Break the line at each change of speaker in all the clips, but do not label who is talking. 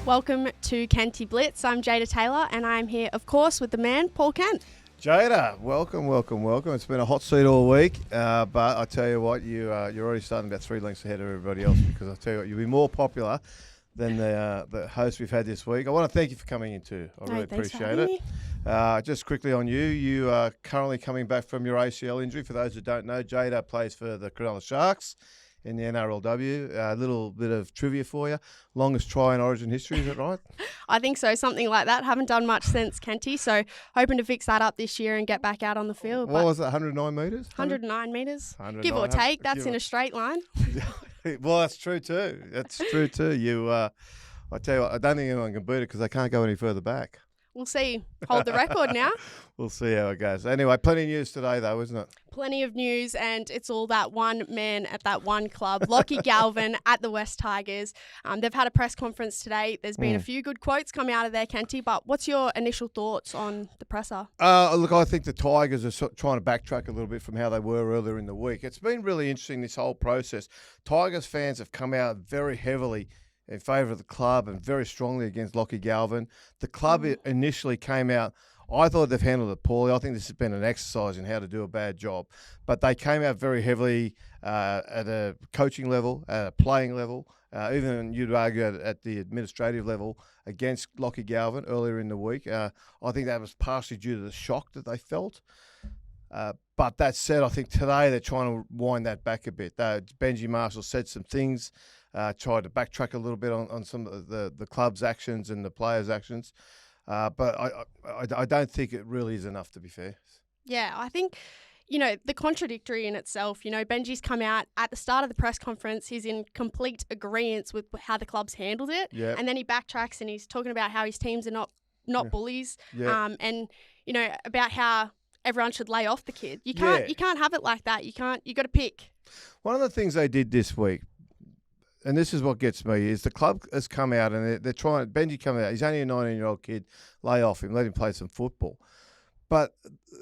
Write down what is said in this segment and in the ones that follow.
Welcome to Kenty Blitz. I'm Jada Taylor and I'm here, of course, with the man, Paul Kent.
Jada, welcome. It's been a hot seat all week, but I tell you what, you're already starting about 3 lengths ahead of everybody else because I tell you what, you'll be more popular than the host we've had this week. I want to thank you for coming in too. I really appreciate it. Just quickly on you are currently coming back from your ACL injury. For those who don't know, Jada plays for the Cronulla Sharks in the NRLW. A little bit of trivia for you. Longest try in Origin history, is that right?
I think so, something like that. Haven't done much since Kenty, so hoping to fix that up this year and get back out on the field.
What was it, 109 metres?
109 metres,
109,
give or take. That's in a straight line.
Well, that's true too. I tell you what, I don't think anyone can beat it because they can't go any further back.
We'll see. Hold the record now.
We'll see how it goes. Anyway, plenty of news today though, isn't it?
Plenty of news, and it's all that one man at that one club, Lockie Galvin at the West Tigers. They've had a press conference today. There's been a few good quotes coming out of there, Kenty, but what's your initial thoughts on the presser?
Look, I think the Tigers are trying to backtrack a little bit from how they were earlier in the week. It's been really interesting, this whole process. Tigers fans have come out very heavily in favour of the club and very strongly against Lockie Galvin. The club initially came out, I thought they've handled it poorly. I think this has been an exercise in how to do a bad job. But they came out very heavily at a coaching level, at a playing level, even you'd argue at the administrative level against Lockie Galvin earlier in the week. I think that was partially due to the shock that they felt. But that said, I think today they're trying to wind that back a bit. Benji Marshall said some things, tried to backtrack a little bit on some of the club's actions and the players' actions. But I don't think it really is enough, to be fair.
Yeah, I think, the contradictory in itself. Benji's come out at the start of the press conference. He's in complete agreement with how the club's handled it.
Yep.
And then he backtracks and he's talking about how his teams are not bullies.
Yep.
And, about how everyone should lay off the kid. You can't have it like that. You got to pick.
One of the things they did this week, and this is what gets me, is the club has come out and they're trying. Benji come out. He's only a 19-year-old kid. Lay off him. Let him play some football. But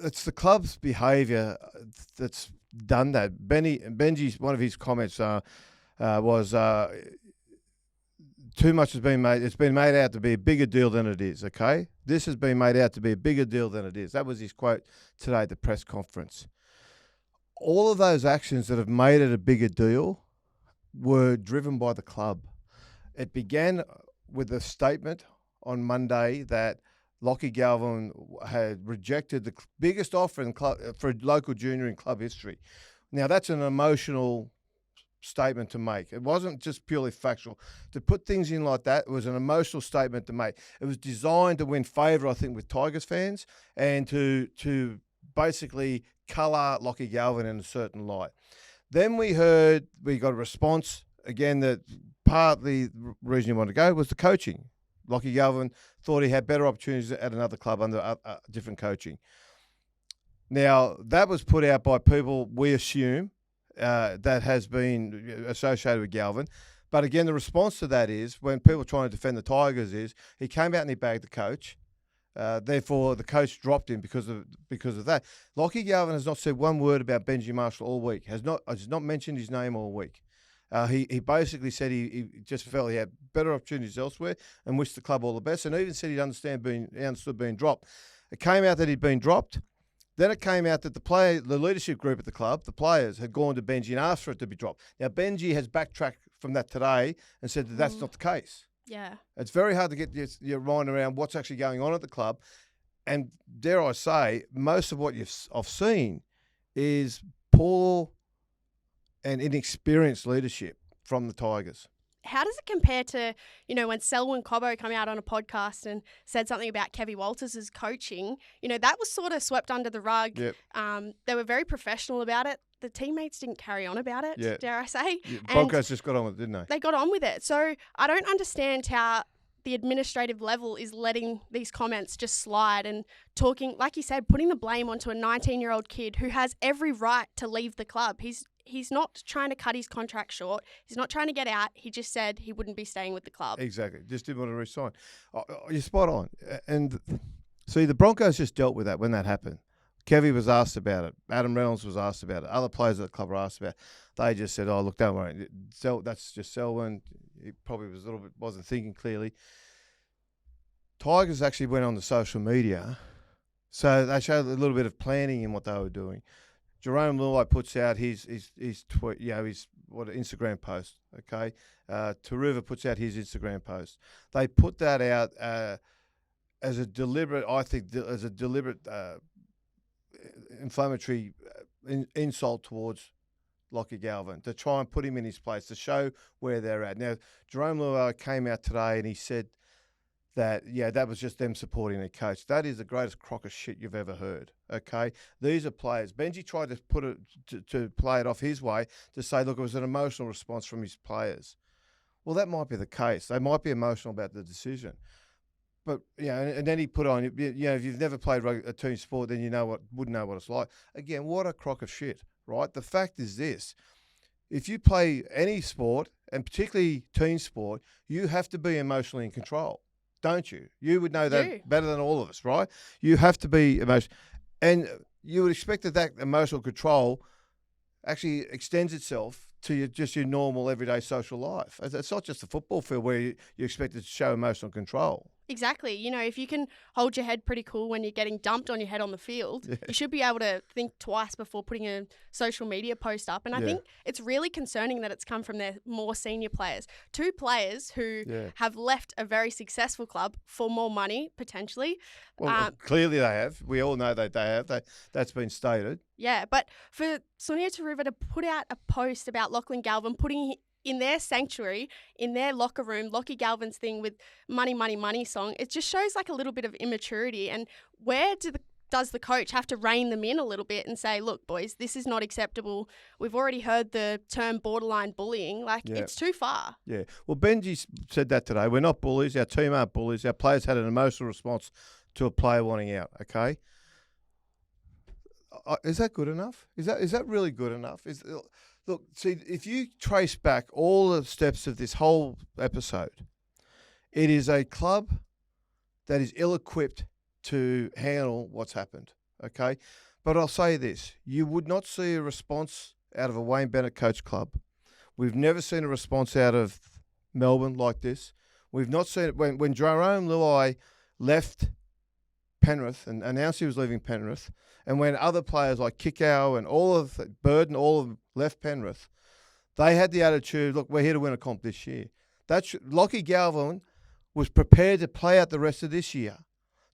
it's the club's behaviour that's done that. Benji's one of his comments was too much has been made. It's been made out to be a bigger deal than it is. Okay, this has been made out to be a bigger deal than it is. That was his quote today at the press conference. All of those actions that have made it a bigger deal were driven by the club. It began with a statement on Monday that Lockie Galvin had rejected the biggest offer in club, for local junior in club history. Now, that's an emotional statement to make. It wasn't just purely factual. To put things in like that, it was an emotional statement to make. It was designed to win favour, I think, with Tigers fans and to basically colour Lockie Galvin in a certain light. Then we got a response, again, that partly the reason he wanted to go was the coaching. Lockie Galvin thought he had better opportunities at another club under different coaching. Now, that was put out by people, we assume, that has been associated with Galvin. But again, the response to that is, when people are trying to defend the Tigers, is he came out and he bagged the coach. Therefore, the coach dropped him because of that. Lockie Galvin has not said one word about Benji Marshall all week. Has not mentioned his name all week. He basically said he just felt he had better opportunities elsewhere and wished the club all the best. And even said he understood being dropped. It came out that he'd been dropped. Then it came out that the leadership group at the club, the players, had gone to Benji and asked for it to be dropped. Now, Benji has backtracked from that today and said that that's not the case.
Yeah. It's
very hard to get your mind around what's actually going on at the club. And dare I say, most of what I've seen is poor and inexperienced leadership from the Tigers.
How does it compare to, when Selwyn Cobbo came out on a podcast and said something about Kevin Walters' coaching? That was sort of swept under the rug.
Yep.
They were very professional about it. The teammates didn't carry on about it, dare I say.
Yeah, Broncos just got on with it, didn't they?
They got on with it. So I don't understand how the administrative level is letting these comments just slide and talking, like you said, putting the blame onto a 19-year-old kid who has every right to leave the club. He's not trying to cut his contract short. He's not trying to get out. He just said he wouldn't be staying with the club.
Exactly. Just didn't want to resign. You're spot on. And see, the Broncos just dealt with that when that happened. Kevy was asked about it. Adam Reynolds was asked about it. Other players at the club were asked about it. They just said, "Oh, look, don't worry. That's just Selwyn. He probably wasn't thinking clearly." Tigers actually went on the social media, so they showed a little bit of planning in what they were doing. Jerome Luai puts out his tweet, his Instagram post. Okay, Taruva puts out his Instagram post. They put that out as a deliberate, inflammatory insult towards Lockie Galvin, to try and put him in his place, to show where they're at. Now, Jerome Luai came out today and he said that, that was just them supporting their coach. That is the greatest crock of shit you've ever heard, okay? These are players. Benji tried to put it to play it off his way, to say, look, it was an emotional response from his players. Well, that might be the case. They might be emotional about the decision. But, and then he put on, if you've never played a team sport, then wouldn't know what it's like. Again, what a crock of shit, right? The fact is this. If you play any sport, and particularly team sport, you have to be emotionally in control, don't you? You would know that better than all of us, right? You have to be emotional. And you would expect that emotional control actually extends itself to your normal everyday social life. It's not just a football field where you expect it to show emotional control.
Exactly. If you can hold your head pretty cool when you're getting dumped on your head on the field, you should be able to think twice before putting a social media post up. And I think it's really concerning that it's come from their more senior players. 2 players who have left a very successful club for more money, potentially.
Well, clearly they have. We all know that they have. That's been stated.
Yeah, but for Sonia Taruva to put out a post about Lachlan Galvin, putting in their sanctuary, in their locker room, Lockie Galvin's thing with Money, Money, Money song, it just shows like a little bit of immaturity. And where does the coach have to rein them in a little bit and say, look, boys, this is not acceptable. We've already heard the term borderline bullying. It's too far. Yeah.
Well, Benji said that today. We're not bullies. Our team aren't bullies. Our players had an emotional response to a player wanting out, okay? Is that good enough? Is that really good enough? Look, see, if you trace back all the steps of this whole episode, it is a club that is ill-equipped to handle what's happened, okay? But I'll say this. You would not see a response out of a Wayne Bennett coach club. We've never seen a response out of Melbourne like this. We've not seen it when Jerome Luai left Penrith and announced he was leaving Penrith, and when other players like Kickow and all of Burden, all of them left Penrith, they had the attitude, look, we're here to win a comp this year. Lockie Galvin was prepared to play out the rest of this year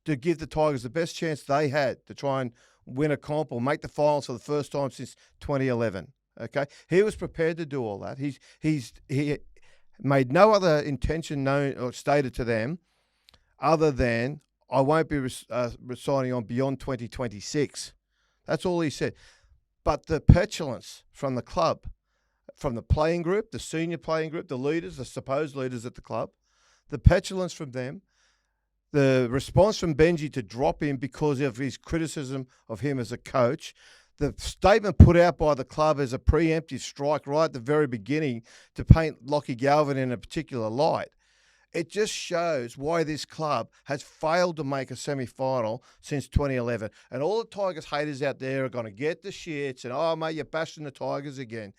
to give the Tigers the best chance they had to try and win a comp or make the finals for the first time since 2011. Okay, he was prepared to do all that. He made no other intention known or stated to them other than, I won't be signing on beyond 2026. That's all he said. But the petulance from the club, from the playing group, the senior playing group, the leaders, the supposed leaders at the club, the petulance from them, the response from Benji to drop him because of his criticism of him as a coach, the statement put out by the club as a preemptive strike right at the very beginning to paint Lockie Galvin in a particular light. It just shows why this club has failed to make a semi-final since 2011. And all the Tigers haters out there are going to get the shits and, oh, mate, you're bashing the Tigers again.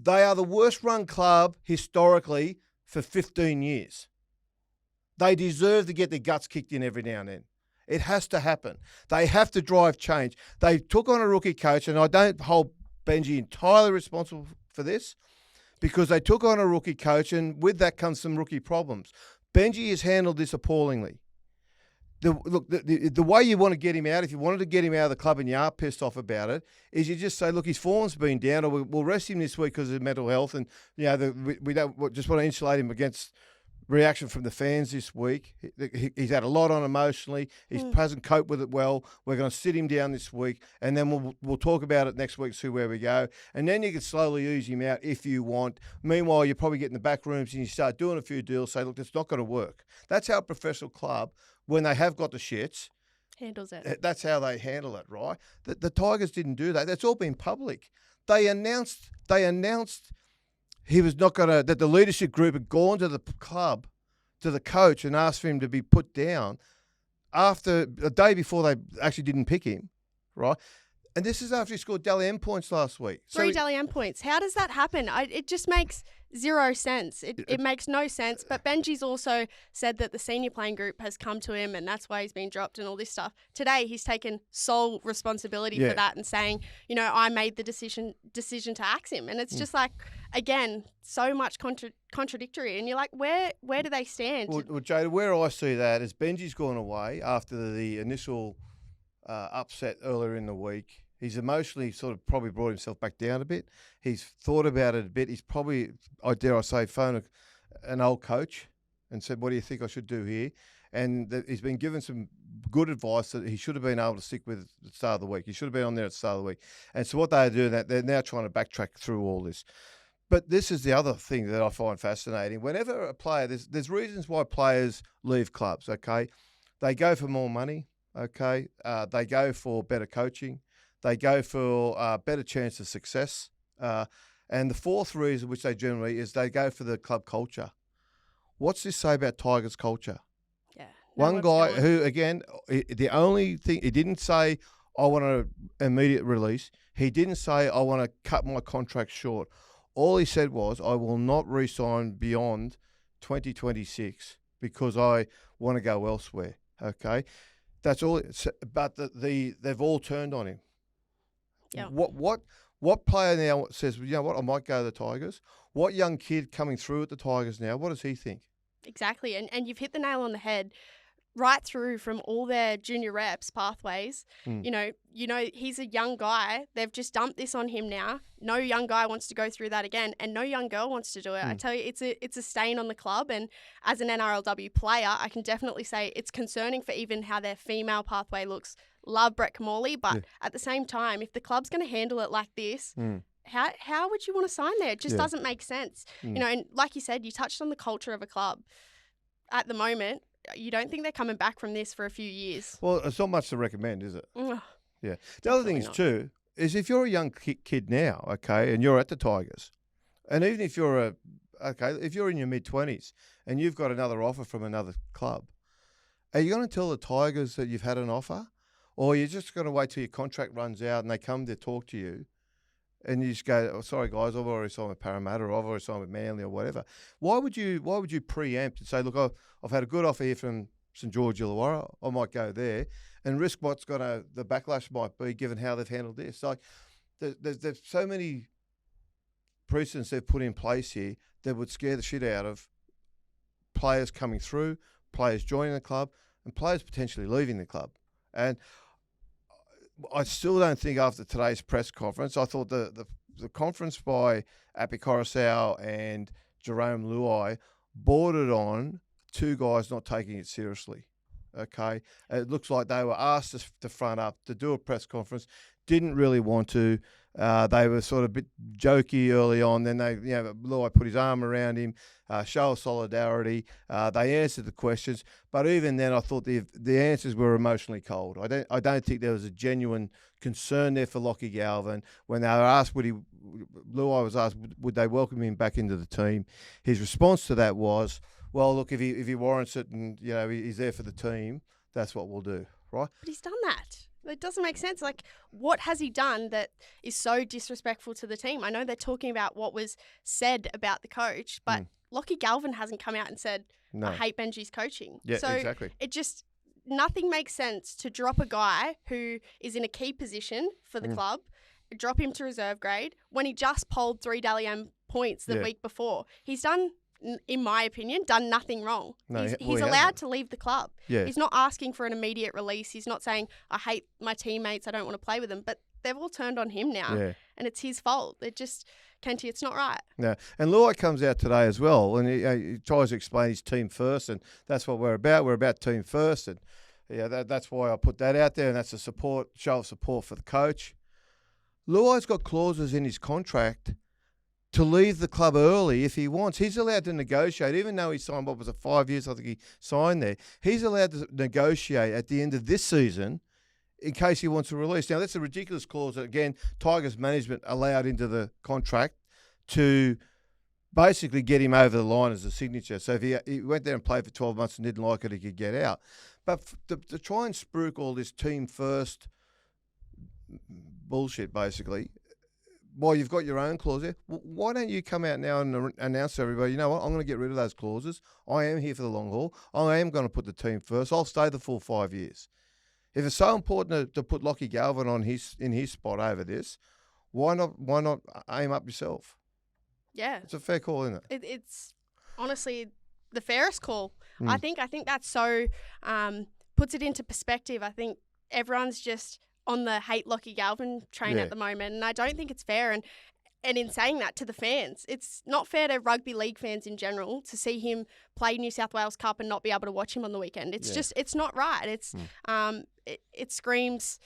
They are the worst run club historically for 15 years. They deserve to get their guts kicked in every now and then. It has to happen. They have to drive change. They took on a rookie coach, and I don't hold Benji entirely responsible for this, because they took on a rookie coach, and with that comes some rookie problems. Benji has handled this appallingly. The way you want to get him out, if you wanted to get him out of the club and you are pissed off about it, is you just say, look, his form's been down, or we'll rest him this week because of mental health, and we don't just want to insulate him against reaction from the fans this week. He's had a lot on emotionally. He hasn't coped with it well. We're going to sit him down this week, and then we'll talk about it next week, see where we go. And then you can slowly ease him out if you want. Meanwhile, you probably get in the back rooms and you start doing a few deals, say, look, that's not going to work. That's how a professional club, when they have got the shits,
handles it.
That's how they handle it, right? The Tigers didn't do that. That's all been public. They announced he was not going to, that the leadership group had gone to the club, to the coach, and asked for him to be put down after a day before they actually didn't pick him, right? And this is after he scored Dally M points last week.
Three Dally M points. How does that happen? It just makes zero sense. It makes no sense. But Benji's also said that the senior playing group has come to him and that's why he's been dropped and all this stuff. Today, he's taken sole responsibility for that and saying, I made the decision to axe him. And it's just like, again, so much contradictory. And you're like, where do they stand?
Well, Jada, where I see that is Benji's gone away after the initial upset earlier in the week. He's emotionally sort of probably brought himself back down a bit. He's thought about it a bit. He's probably, dare I say, phoned an old coach and said, what do you think I should do here? And he's been given some good advice that he should have been able to stick with at the start of the week. He should have been on there at the start of the week. And so what they're doing, they're now trying to backtrack through all this. But this is the other thing that I find fascinating. Whenever a player, there's reasons why players leave clubs, okay? They go for more money, okay? They go for better coaching. They go for a better chance of success. And the fourth reason, which they generally, is they go for the club culture. What's this say about Tigers culture?
Yeah.
One guy who, again, the only thing, he didn't say, I want an immediate release. He didn't say, I want to cut my contract short. All he said was, I will not re-sign beyond 2026 because I want to go elsewhere, okay? That's all. But they've all turned on him.
Yeah.
What player now says, you know what, I might go to the Tigers? What young kid coming through at the Tigers now, what does he think?
Exactly. And you've hit the nail on the head. Right through from all their junior reps pathways, he's a young guy. They've just dumped this on him now. No young guy wants to go through that again, and no young girl wants to do it. I tell you, it's a stain on the club. And as an NRLW player, I can definitely say it's concerning for even how their female pathway looks. Love Brett Camorley, but at the same time, if the club's going to handle it like this, how would you want to sign there? It just doesn't make sense. And like you said, you touched on the culture of a club. At the moment, you don't think they're coming back from this for a few years?
Well, it's not much to recommend, is it? Yeah. The other thing is,
not.
too, is if you're a young kid now, okay, and you're at the Tigers, and even if you're if you're in your mid-20s and you've got another offer from another club, are you going to tell the Tigers that you've had an offer? Or are you just going to wait till your contract runs out and they come to talk to you and you just go, oh, sorry, guys, I've already signed with Parramatta or I've already signed with Manly or whatever. Why would you preempt and say, look, I've had a good offer here from St George Illawarra, I might go there, and risk what's the backlash might be given how they've handled this. Like, there's so many precedents they've put in place here that would scare the shit out of players coming through, players joining the club, and players potentially leaving the club. And I still don't think after today's press conference, I thought the conference by Api Coruscant and Jerome Luai bordered on two guys not taking it seriously. Okay, it looks like they were asked to front up to do a press conference, didn't really want to. They were sort of a bit jokey early on. Then Luai put his arm around him, show of solidarity. They answered the questions, but even then, I thought the answers were emotionally cold. I don't think there was a genuine concern there for Lockie Galvin when they were asked Luai was asked would they welcome him back into the team. His response to that was, well, look, if he warrants it and he's there for the team, that's what we'll do, right?
But he's done that. It doesn't make sense. Like, what has he done that is so disrespectful to the team? I know they're talking about what was said about the coach, but Lockie Galvin hasn't come out and said, no, I hate Benji's coaching.
Yeah,
so
exactly.
Nothing makes sense to drop a guy who is in a key position for the club, drop him to reserve grade when he just polled 3 Dally M points the week before. He's done, in my opinion, done nothing wrong.
No,
he's allowed to leave the club.
Yeah.
He's not asking for an immediate release. He's not saying, I hate my teammates, I don't want to play with them. But they've all turned on him now. Yeah. And it's his fault. Kenty, it's not right.
Yeah. And Luai comes out today as well, and he tries to explain his team first, and that's what we're about. We're about team first, and that's why I put that out there, and that's a show of support for the coach. Luai's got clauses in his contract to leave the club early if he wants. He's allowed to negotiate, even though he signed, 5 years, I think he signed there. He's allowed to negotiate at the end of this season in case he wants a release. Now, that's a ridiculous clause that, again, Tigers management allowed into the contract to basically get him over the line as a signature. So if he went there and played for 12 months and didn't like it, he could get out. But to try and spruik all this team first bullshit, basically. Well, you've got your own clause there. Why don't you come out now and announce to everybody, you know what, I'm going to get rid of those clauses. I am here for the long haul. I am going to put the team first. I'll stay the full 5 years. If it's so important to put Lockie Galvin in his spot over this, why not aim up yourself?
Yeah.
It's a fair call, isn't it?
It's honestly the fairest call. I think that's so puts it into perspective. I think everyone's just on the hate Lockie Galvin train at the moment, and I don't think it's fair. And in saying that to the fans, it's not fair to rugby league fans in general to see him play New South Wales Cup and not be able to watch him on the weekend. It's just, it's not right. It's it screams,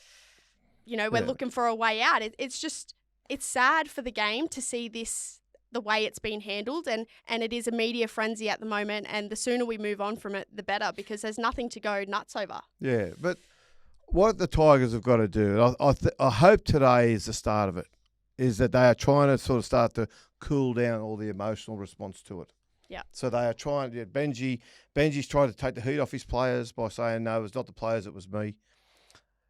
we're looking for a way out. It's sad for the game to see this the way it's been handled, and it is a media frenzy at the moment, and the sooner we move on from it, the better, because there's nothing to go nuts over. Yeah,
but what the Tigers have got to do, I hope today is the start of it, is that they are trying to sort of start to cool down all the emotional response to it.
Yeah.
So they are trying. Benji's trying to take the heat off his players by saying, no, it was not the players, it was me.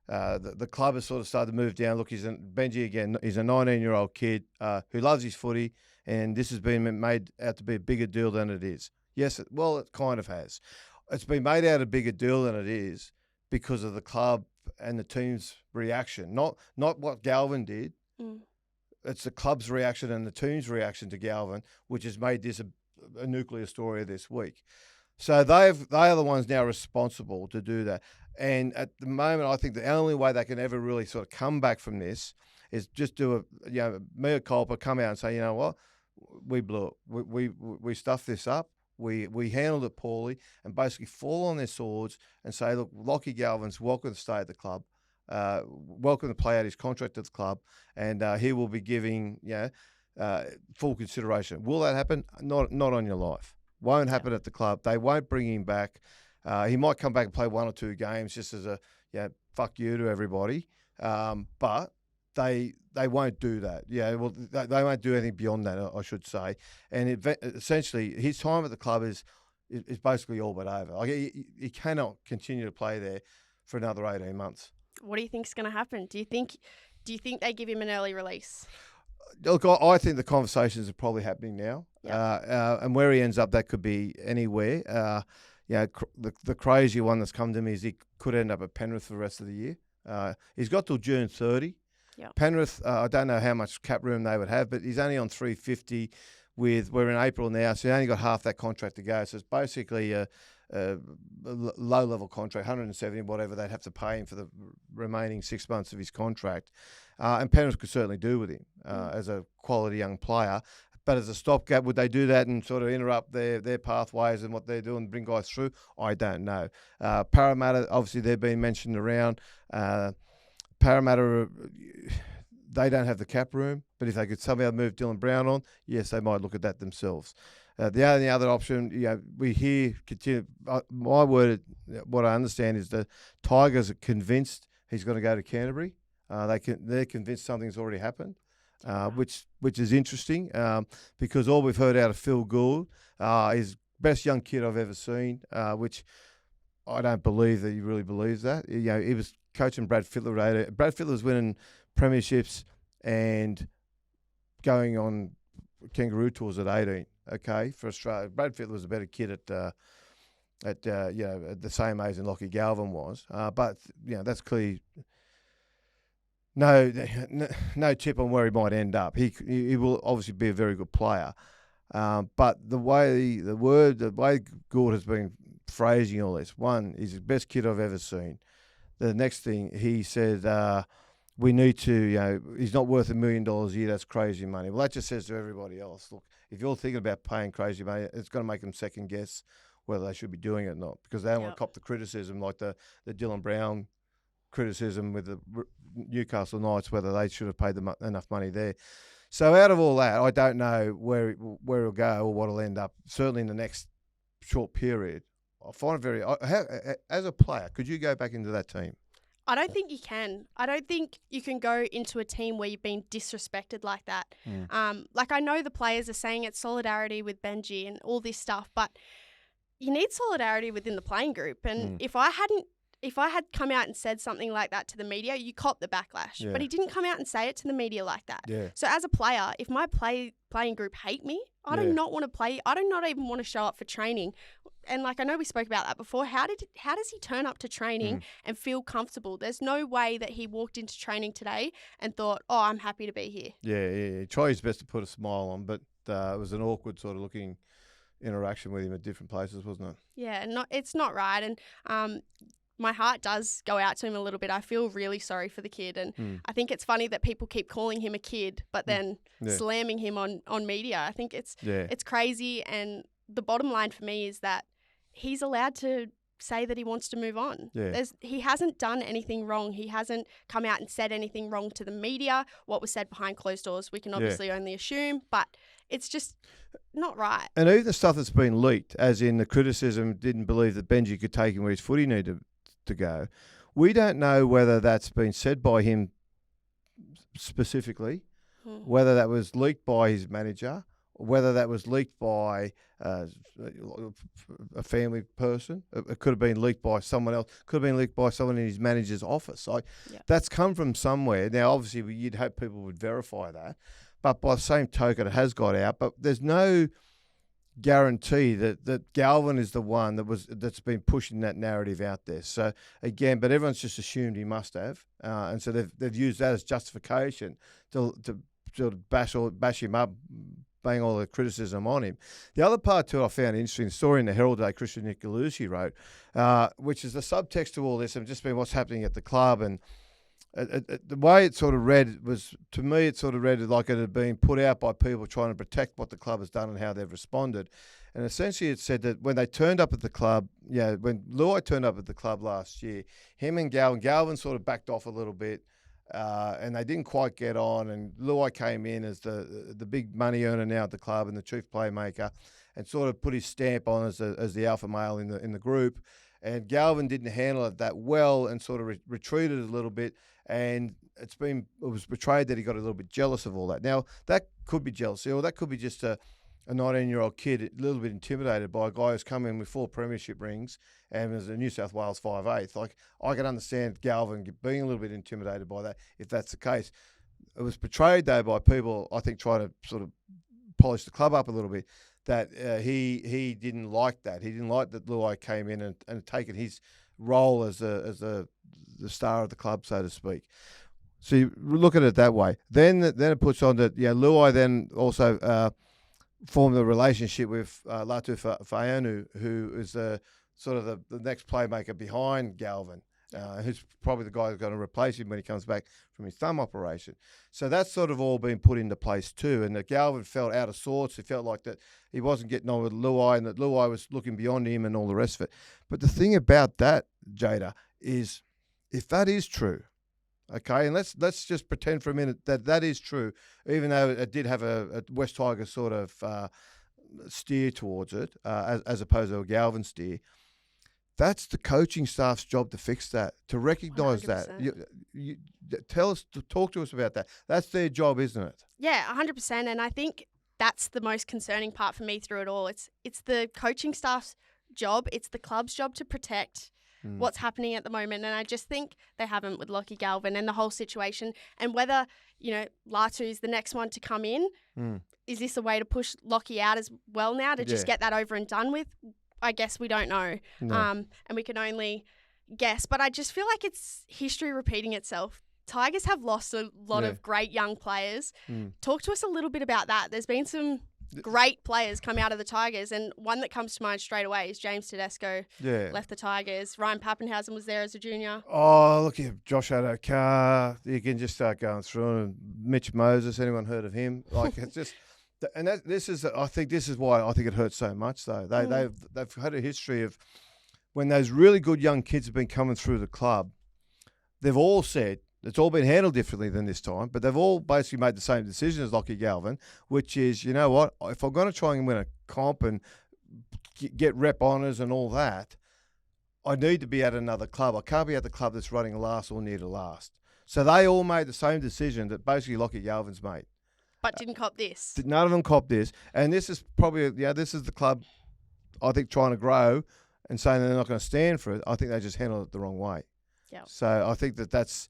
The club has sort of started to move down. Look, Benji again. He's a 19-year-old kid who loves his footy, and this has been made out to be a bigger deal than it is. Yes, it kind of has. It's been made out a bigger deal than it is because of the club and the team's reaction, not what Galvin did. It's the club's reaction and the team's reaction to Galvin, which has made this a nuclear story of this week. So they are the ones now responsible to do that. And at the moment, I think the only way they can ever really sort of come back from this is just do a mea culpa, come out and say, you know what, we blew it. We stuffed this up. We handled it poorly, and basically fall on their swords and say, look, Lockie Galvin's welcome to stay at the club, welcome to play out his contract at the club, and he will be giving full consideration. Will that happen? Not on your life. Won't happen at the club. They won't bring him back. He might come back and play 1 or 2 games just as a fuck you to everybody, but they won't do that. Yeah, well, they won't do anything beyond that, I should say. And essentially, his time at the club is basically all but over. Like he cannot continue to play there for another 18 months.
What do you think is going to happen? Do you think they give him an early release?
Look, I think the conversations are probably happening now.
Yep.
And where he ends up, that could be anywhere. The crazy one that's come to me is he could end up at Penrith for the rest of the year. He's got till June 30.
Yep.
Penrith, I don't know how much cap room they would have, but he's only on 350 we're in April now, so he only got half that contract to go. So it's basically a low-level contract, 170, whatever they'd have to pay him for the remaining 6 months of his contract. And Penrith could certainly do with him as a quality young player. But as a stopgap, would they do that and sort of interrupt their pathways and what they're doing, bring guys through? I don't know. Parramatta, obviously, they've been mentioned around. Parramatta, they don't have the cap room, but if they could somehow move Dylan Brown on, yes, they might look at that themselves. The only other option, we hear continue. My word, what I understand is the Tigers are convinced he's going to go to Canterbury. They're convinced something's already happened, which is interesting because all we've heard out of Phil Gould is best young kid I've ever seen, which I don't believe that he really believes that. He was coaching Brad Fittler. Brad Fittler's winning premierships and going on kangaroo tours at 18. Okay, for Australia, Brad Fittler was a better kid at the same age than Lockie Galvin was. But that's clearly no tip on where he might end up. He will obviously be a very good player. But the way Gould has been phrasing all this, one, he's the best kid I've ever seen. The next thing he said, we need to, he's not worth $1 million a year. That's crazy money. Well, that just says to everybody else, look, if you're thinking about paying crazy money, it's going to make them second guess whether they should be doing it or not, because they don't want to cop the criticism like the Dylan Brown criticism with the Newcastle Knights, whether they should have paid them enough money there. So out of all that, I don't know where it'll go or what will end up. Certainly in the next short period, I find it very. As a player, could you go back into that team?
I don't think you can. I don't think you can go into a team where you've been disrespected like that. I know the players are saying it's solidarity with Benji and all this stuff, but you need solidarity within the playing group. And if I hadn't if I had come out and said something like that to the media, you cop the backlash.
Yeah.
But he didn't come out and say it to the media like that.
Yeah.
So as a player, if my playing group hate me, I do not want to play. I do not even want to show up for training. And like I know we spoke about that before. How does he turn up to training and feel comfortable? There's no way that he walked into training today and thought, "Oh, I'm happy to be here."
Yeah. He tried his best to put a smile on, but it was an awkward sort of looking interaction with him at different places, wasn't it?
Yeah, it's not right. And my heart does go out to him a little bit. I feel really sorry for the kid. And I think it's funny that people keep calling him a kid, but then slamming him on media. I think it's crazy. And the bottom line for me is that he's allowed to say that he wants to move on.
Yeah.
He hasn't done anything wrong. He hasn't come out and said anything wrong to the media. What was said behind closed doors, we can obviously only assume, but it's just not right.
And even the stuff that's been leaked, as in the criticism, didn't believe that Benji could take him where his footy needed to go. We don't know whether that's been said by him specifically, whether that was leaked by his manager, whether that was leaked by a family person. It could have been leaked by someone else. Could have been leaked by someone in his manager's office. That's come from somewhere. Now, obviously, you'd hope people would verify that. But by the same token, it has got out. But there's no guarantee that Galvin is the one that's been pushing that narrative out there. So again, but everyone's just assumed he must have, and so they've used that as justification to sort of bash him up, bang all the criticism on him. The other part to it I found interesting, the story in the Herald today, Christian Nicolucci wrote, which is the subtext to all this, and just been what's happening at the club. And the way it sort of read was, to me, it sort of read like it had been put out by people trying to protect what the club has done and how they've responded. And essentially it said that when they turned up at the club, when Luai turned up at the club last year, him and Galvin sort of backed off a little bit, and they didn't quite get on. And Luai came in as the big money earner now at the club and the chief playmaker, and sort of put his stamp on as the alpha male in the group. And Galvin didn't handle it that well and sort of retreated a little bit. And it was portrayed that he got a little bit jealous of all that. Now, that could be jealousy, or that could be just a 19-year-old kid a little bit intimidated by a guy who's come in with 4 premiership rings and was a New South Wales 5'8". Like, I can understand Galvin being a little bit intimidated by that if that's the case. It was portrayed, though, by people, I think, trying to sort of polish the club up a little bit, that he didn't like that. He didn't like that Luai came in and taken his role as the star of the club, so to speak. So you look at it that way. Then it puts on that Luai then also formed a relationship with Latu Fayanu, who is sort of the next playmaker behind Galvin, who's probably the guy who's going to replace him when he comes back from his thumb operation. So that's sort of all been put into place too. And that Galvin felt out of sorts. He felt like that he wasn't getting on with Luai, and that Luai was looking beyond him and all the rest of it. But the thing about that, Jada, is if that is true, okay, and let's just pretend for a minute that is true, even though it did have a West Tigers sort of steer towards it, as opposed to a Galvin steer. That's the coaching staff's job to fix that, to recognise that. You talk to us about that. That's their job, isn't it?
Yeah, 100%. And I think that's the most concerning part for me through it all. It's the coaching staff's job. It's the club's job to protect what's happening at the moment. And I just think they haven't with Lachie Galvin and the whole situation. And whether, Latu is the next one to come in, is this a way to push Lachie out as well now to just get that over and done with? I guess we don't know.
No.
And we can only guess. But I just feel like it's history repeating itself. Tigers have lost a lot of great young players. Talk to us a little bit about that. There's been some great players come out of the Tigers, and one that comes to mind straight away is James Tedesco. Left the Tigers. Ryan Pappenhausen was there as a junior.
Oh, look at Josh Adokar. You can just start going through and Mitch Moses. Anyone heard of him? Like, it's just... And this is why I think it hurts so much, though. They've had a history of when those really good young kids have been coming through the club, they've all said, it's all been handled differently than this time, but they've all basically made the same decision as Lachie Galvin, which is, you know what, if I'm going to try and win a comp and get rep honours and all that, I need to be at another club. I can't be at the club that's running last or near to last. So they all made the same decision that basically Lachie Galvin's made.
But didn't cop this.
None of them copped this. And this is probably, this is the club, I think, trying to grow and saying they're not going to stand for it, I think they just handled it the wrong way.
Yeah.
So I think that's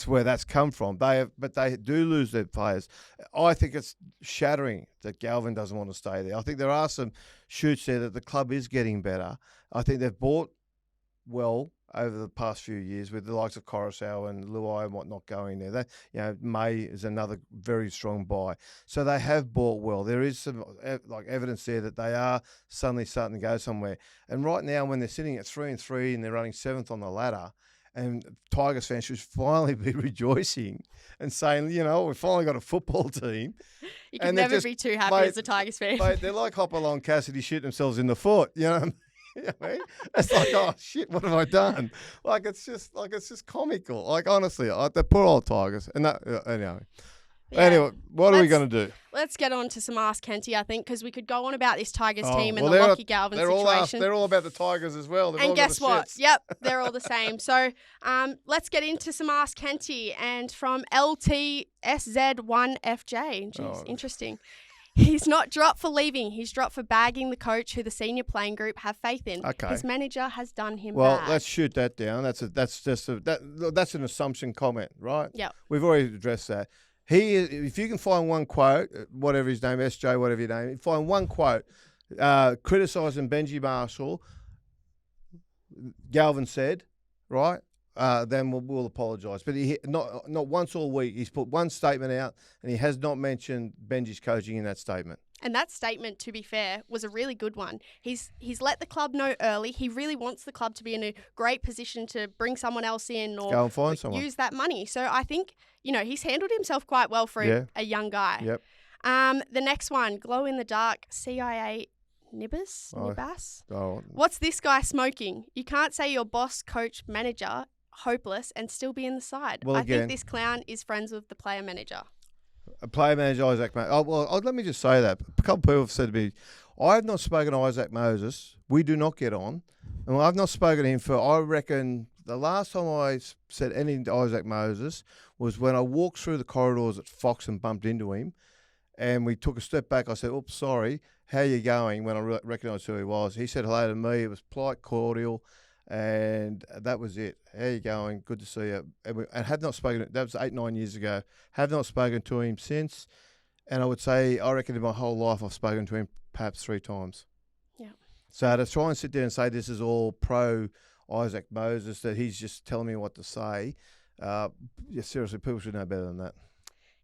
where that's come from. But they do lose their players. I think it's shattering that Galvin doesn't want to stay there. I think there are some shoots there that the club is getting better. I think they've bought well over the past few years with the likes of Coruscant and Luai and whatnot going there. May is another very strong buy. So they have bought well. There is some evidence there that they are suddenly starting to go somewhere. And right now, when they're sitting at 3-3 and they're running 7th on the ladder, and Tigers fans should finally be rejoicing and saying, we've finally got a football team.
You can never be too happy as a Tigers fan.
Mate, they're like Hopalong Cassidy shooting themselves in the foot, you know what I mean? It's like, oh shit, what have I done? It's just comical. Honestly, the poor old Tigers. And that anyway.
Yeah.
Anyway, what are we going to do?
Let's get on to some Ask Kenty, I think, because we could go on about this Tigers team and the Lockie Galvin situation.
They're all about the Tigers as well.
And guess what? Yep, they're all the same. So let's get into some Ask Kenty. And from LTSZ1FJ. Jeez, interesting. He's not dropped for leaving. He's dropped for bagging the coach who the senior playing group have faith in.
Okay.
His manager has done him
Well,
bad.
let's shoot that down. That's an assumption comment, right?
Yep.
We've already addressed that. If you can find one quote, whatever his name, SJ, whatever your name, find one quote criticising Benji Marshall, Galvin said, right? Then we'll apologise. But not once all week. He's put one statement out, and he has not mentioned Benji's coaching in that statement.
And that statement, to be fair, was a really good one. He's let the club know early. He really wants the club to be in a great position to bring someone else in or
go and find someone.
Use that money. So I think, he's handled himself quite well for a young guy.
Yep.
The next one, glow in the dark, CIA Nibas? Nibas?
Oh.
What's this guy smoking? You can't say your boss, coach, manager, hopeless and still be in the side.
Well,
I think this clown is friends with the player manager.
A player manager, Isaac Moses. Let me just say that. A couple of people have said to me, I have not spoken to Isaac Moses. We do not get on. And I've not spoken to him for, I reckon, the last time I said anything to Isaac Moses was when I walked through the corridors at Fox and bumped into him. And we took a step back. I said, oops, sorry. How you going? When I recognised who he was. He said hello to me. It was polite, cordial. And that was it. How you going? Good to see you. And have not spoken. That was 8-9 years ago. Have not spoken to him since. And I would say, I reckon in my whole life I've spoken to him perhaps 3 times.
Yeah.
So to try and sit there and say this is all pro Isaac Moses, that he's just telling me what to say, seriously, people should know better than that.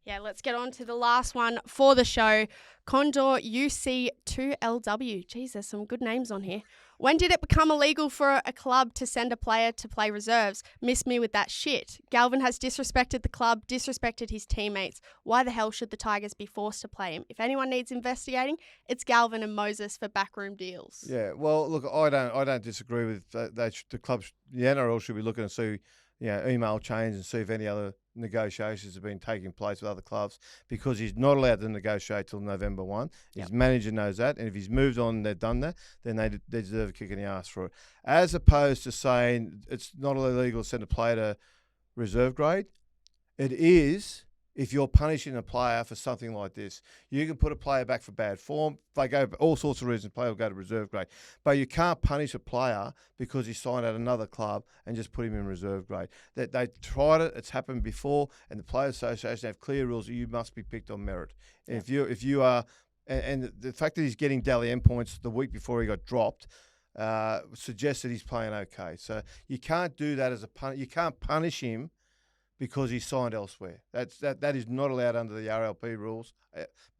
Yeah, let's get on to the last one for the show. Condor UC2LW. Jeez, there's some good names on here. When did it become illegal for a club to send a player to play reserves? Miss me with that shit. Galvin has disrespected the club, disrespected his teammates. Why the hell should the Tigers be forced to play him? If anyone needs investigating, it's Galvin and Moses for backroom deals.
Yeah, well, look, I don't disagree with that. The club, the NRL should be looking to see, email chains and see if any other negotiations have been taking place with other clubs, because he's not allowed to negotiate till November 1. His manager knows that, and if he's moved on and they've done that, then they deserve a kick in the arse for it. As opposed to saying it's not illegal to send a player to reserve grade, it is if you're punishing a player for something like this. You can put a player back for bad form. They go all sorts of reasons. A player will go to reserve grade. But you can't punish a player because he signed at another club and just put him in reserve grade. They tried it. It's happened before. And the Players Association have clear rules that you must be picked on merit. Yeah. If you are, and the fact that he's getting Dally M points the week before he got dropped suggests that he's playing okay. So you can't do that as a you can't punish him because he's signed elsewhere. That is not allowed under the RLP rules,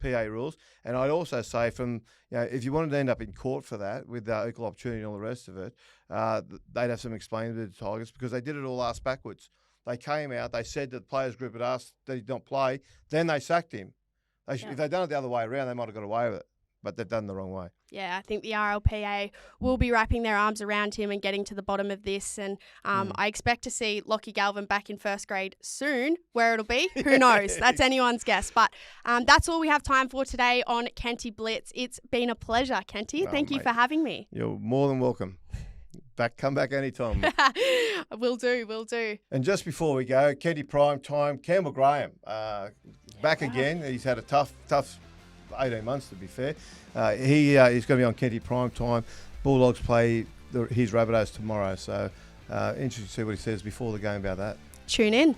PA rules. And I'd also say if you wanted to end up in court for that with equal opportunity and all the rest of it, they'd have some explaining to the Tigers, because they did it all ass backwards. They came out, they said that the players group had asked that he not play, then they sacked him. If they'd done it the other way around, they might have got away with it. But they've done it the wrong way. Yeah,
I think the RLPA will be wrapping their arms around him and getting to the bottom of this. And I expect to see Lockie Galvin back in first grade soon. Where it'll be, who knows? That's anyone's guess. But that's all we have time for today on Kenty Blitz. It's been a pleasure, Kenty. Thank you for having me.
You're more than welcome. Come back anytime.
Will do.
And just before we go, Kenty Prime Time, Campbell Graham, back again. He's had a tough 18 months, to be fair. He's going to be on Kenty Prime Time. Bulldogs play his Rabbitohs tomorrow. So interesting to see what he says before the game about that.
Tune in.